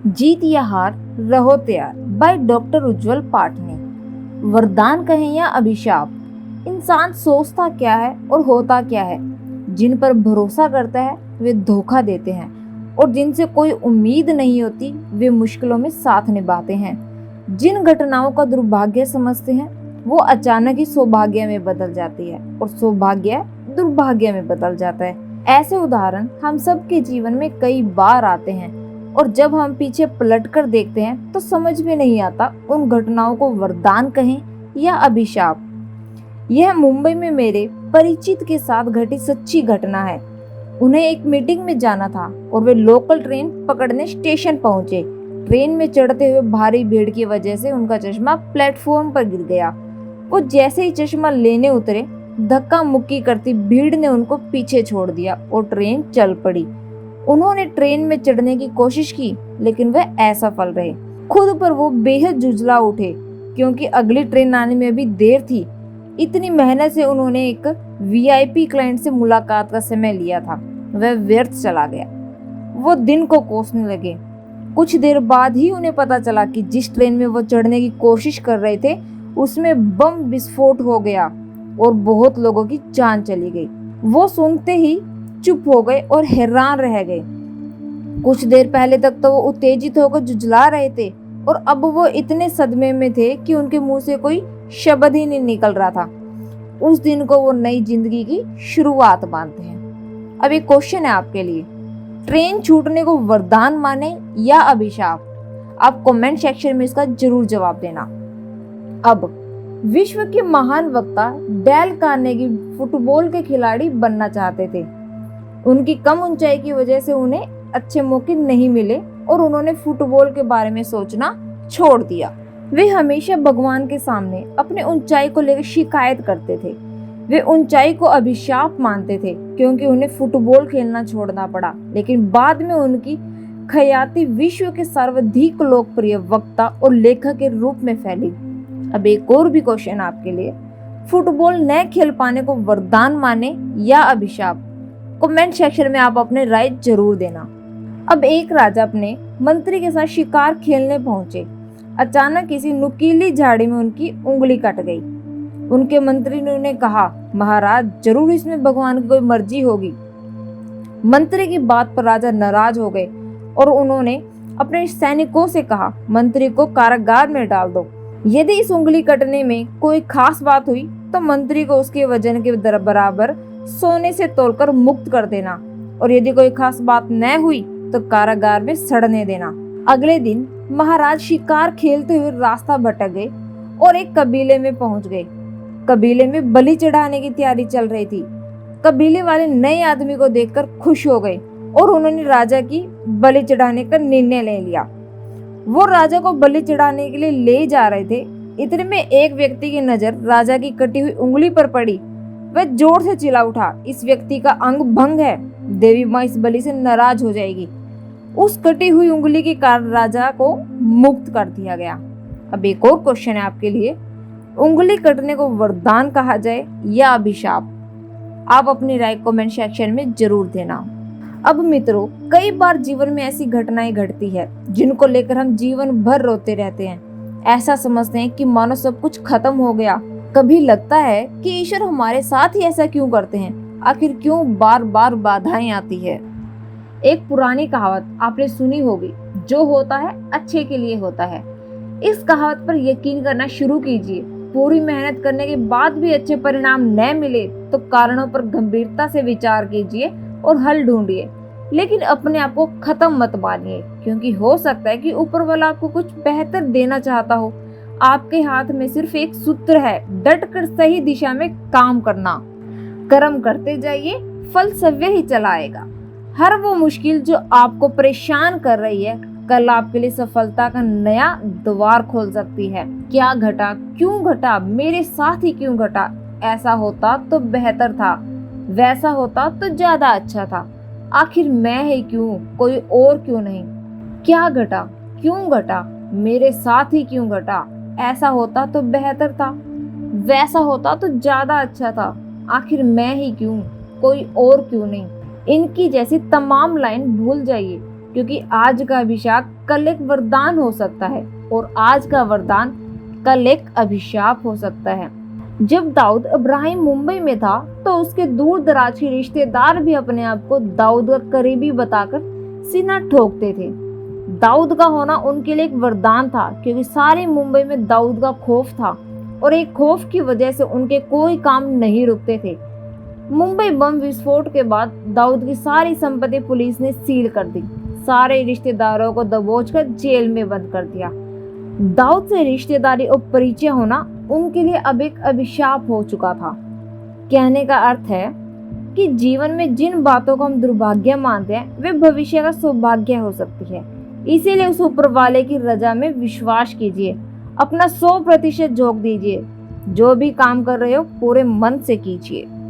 जीत या हार, रहो तैयार बाय डॉक्टर उज्जवल पाटनी। वरदान कहें या अभिशाप, इंसान सोचता क्या है और होता क्या है। जिन पर भरोसा करता है वे धोखा देते हैं और जिनसे कोई उम्मीद नहीं होती वे मुश्किलों में साथ निभाते हैं। जिन घटनाओं का दुर्भाग्य समझते हैं वो अचानक ही सौभाग्य में बदल जाती है और सौभाग्य दुर्भाग्य में बदल जाता है। ऐसे उदाहरण हम सबके जीवन में कई बार आते हैं और जब हम पीछे पलटकर देखते हैं तो समझ में नहीं आता उन घटनाओं को वरदान कहें या अभिशाप। यह मुंबई में मेरे परिचित के साथ घटी सच्ची घटना है। उन्हें एक मीटिंग में जाना था और वे लोकल ट्रेन पकड़ने स्टेशन पहुंचे। ट्रेन में चढ़ते हुए भारी भीड़ की वजह से उनका चश्मा प्लेटफॉर्म पर गिर गया। वो जैसे ही चश्मा लेने उतरे, धक्का मुक्की करती भीड़ ने उनको पीछे छोड़ दिया और ट्रेन चल पड़ी। उन्होंने ट्रेन में चढ़ने की कोशिश की लेकिन वे असफल रहे। खुद पर वो बेहद जुझला उठे क्योंकि अगली ट्रेन आने में अभी देर थी। इतनी मेहनत से उन्होंने एक वीआईपी क्लाइंट से मुलाकात का समय लिया था, वह व्यर्थ चला गया। वो दिन को कोसने लगे। कुछ देर बाद ही उन्हें पता चला कि जिस ट्रेन में वो चढ़ने की कोशिश कर रहे थे उसमें बम विस्फोट हो गया और बहुत लोगों की जान चली गई। वो सुनते ही चुप हो गए और हैरान रह गए। कुछ देर पहले तक तो वो उत्तेजित होकर जुझला रहे थे और अब वो इतने सदमे में थे कि उनके मुंह से कोई शब्द ही नहीं निकल रहा था। उस दिन को वो नई जिंदगी की शुरुआत मानते हैं। अब एक क्वेश्चन है आपके लिए, ट्रेन छूटने को वरदान माने या अभिशाप? आप कमेंट सेक्शन में इसका जरूर जवाब देना। अब विश्व के महान वक्ता डेल कार्नेगी फुटबॉल के खिलाड़ी बनना चाहते थे। उनकी कम ऊंचाई की वजह से उन्हें अच्छे मौके नहीं मिले और उन्होंने फुटबॉल के बारे में सोचना छोड़ दिया। वे हमेशा भगवान के सामने अपने ऊंचाई को लेकर शिकायत करते थे। वे ऊंचाई को अभिशाप मानते थे क्योंकि उन्हें फुटबॉल खेलना छोड़ना पड़ा। लेकिन बाद में उनकी ख्याति विश्व के सर्वाधिक लोकप्रिय वक्ता और लेखक के रूप में फैली। अब एक और भी क्वेश्चन आपके लिए, फुटबॉल न खेल पाने को वरदान माने या अभिशाप? कमेंट सेक्शन में आप अपने राय जरूर देना। अब एक राजा अपने मंत्री के साथ शिकार खेलने पहुंचे। अचानक किसी नुकीली झाड़ी में उनकी उंगली कट गई। उनके मंत्री ने उन्हें कहा, महाराज जरूर इसमें भगवान की कोई मर्जी होगी। मंत्री की बात पर राजा नाराज हो गए और उन्होंने अपने सैनिकों से कहा, मंत्री को कारागार में डाल दो। यदि इस उंगली कटने में कोई खास बात हुई तो मंत्री को उसके वजन के बराबर सोने से तोलकर मुक्त कर देना और यदि कोई खास बात न हुई तो कारागार में सड़ने देना। अगले दिन महाराज शिकार खेलते हुए रास्ता भटक गए और एक कबीले में पहुंच गए। कबीले में बलि चढ़ाने की तैयारी चल रही थी। कबीले वाले नए आदमी को देखकर खुश हो गए और उन्होंने राजा की बलि चढ़ाने का निर्णय ले लिया। वो राजा को बलि चढ़ाने के लिए ले जा रहे थे। इतने में एक व्यक्ति की नजर राजा की कटी हुई उंगली पर पड़ी। वह जोर से चिल्ला उठा, इस व्यक्ति का अंग भंग है, देवी माँ इस बलि से नाराज हो जाएगी। उस कटी हुई उंगली के कारण राजा को मुक्त कर दिया गया। अब एक और क्वेश्चन है आपके लिए, उंगली कटने को वरदान कहा जाए या अभिशाप? आप अपनी राय कमेंट सेक्शन में जरूर देना। अब मित्रों, कई बार जीवन में ऐसी घटनाएं घटती है जिनको लेकर हम जीवन भर रोते रहते हैं। ऐसा समझते हैं कि मानो सब कुछ खत्म हो गया। कभी लगता है कि ईश्वर हमारे साथ ही ऐसा क्यों करते हैं, आखिर क्यों बार बार बाधाएं आती है। एक पुरानी कहावत आपने सुनी होगी, जो होता है अच्छे के लिए होता है। इस कहावत पर यकीन करना शुरू कीजिए। पूरी मेहनत करने के बाद भी अच्छे परिणाम न मिले तो कारणों पर गंभीरता से विचार कीजिए और हल ढूंढिए, लेकिन अपने आप को खत्म मत मानिए, क्योंकि हो सकता है कि ऊपर वाला आपको कुछ बेहतर देना चाहता हो। आपके हाथ में सिर्फ एक सूत्र है, डट कर सही दिशा में काम करना। कर्म करते जाइए, फल सव्य ही चला आएगा। हर वो मुश्किल जो आपको परेशान कर रही है कल आपके लिए सफलता का नया द्वार खोल सकती है। क्या घटा, क्यों घटा, मेरे साथ ही क्यों घटा, ऐसा होता तो बेहतर था, वैसा होता तो ज्यादा अच्छा था, आखिर मैं ही क्यों, कोई और क्यों नहीं। क्या घटा, क्यों घटा, मेरे साथ ही क्यों घटा, ऐसा होता तो बेहतर था, वैसा होता तो ज्यादा अच्छा था, आखिर मैं ही क्यों, कोई और क्यों नहीं। इनकी जैसी तमाम लाइन भूल जाइए क्योंकि आज का अभिशाप कल एक वरदान हो सकता है और आज का वरदान कल एक अभिशाप हो सकता है। जब दाऊद इब्राहिम मुंबई में था तो उसके दूर दराज के रिश्तेदार भी अपने आप को दाऊद का करीबी बताकर सीना ठोकते थे। दाऊद का होना उनके लिए एक वरदान था, क्योंकि सारे मुंबई में दाऊद का खौफ था और एक खौफ की वजह से उनके कोई काम नहीं रुकते थे। मुंबई बम विस्फोट के बाद दाऊद की सारी संपत्ति पुलिस ने सील कर दी, सारे रिश्तेदारों को दबोचकर जेल में बंद कर दिया। दाऊद से रिश्तेदारी और परिचय होना उनके लिए अब एक अभिशाप हो चुका था। कहने का अर्थ है कि जीवन में जिन बातों को हम दुर्भाग्य मानते हैं वे भविष्य का सौभाग्य हो सकती है। इसीलिए उस ऊपर वाले की रजा में विश्वास कीजिए, अपना 100% झोंक दीजिए, जो भी काम कर रहे हो पूरे मन से कीजिए।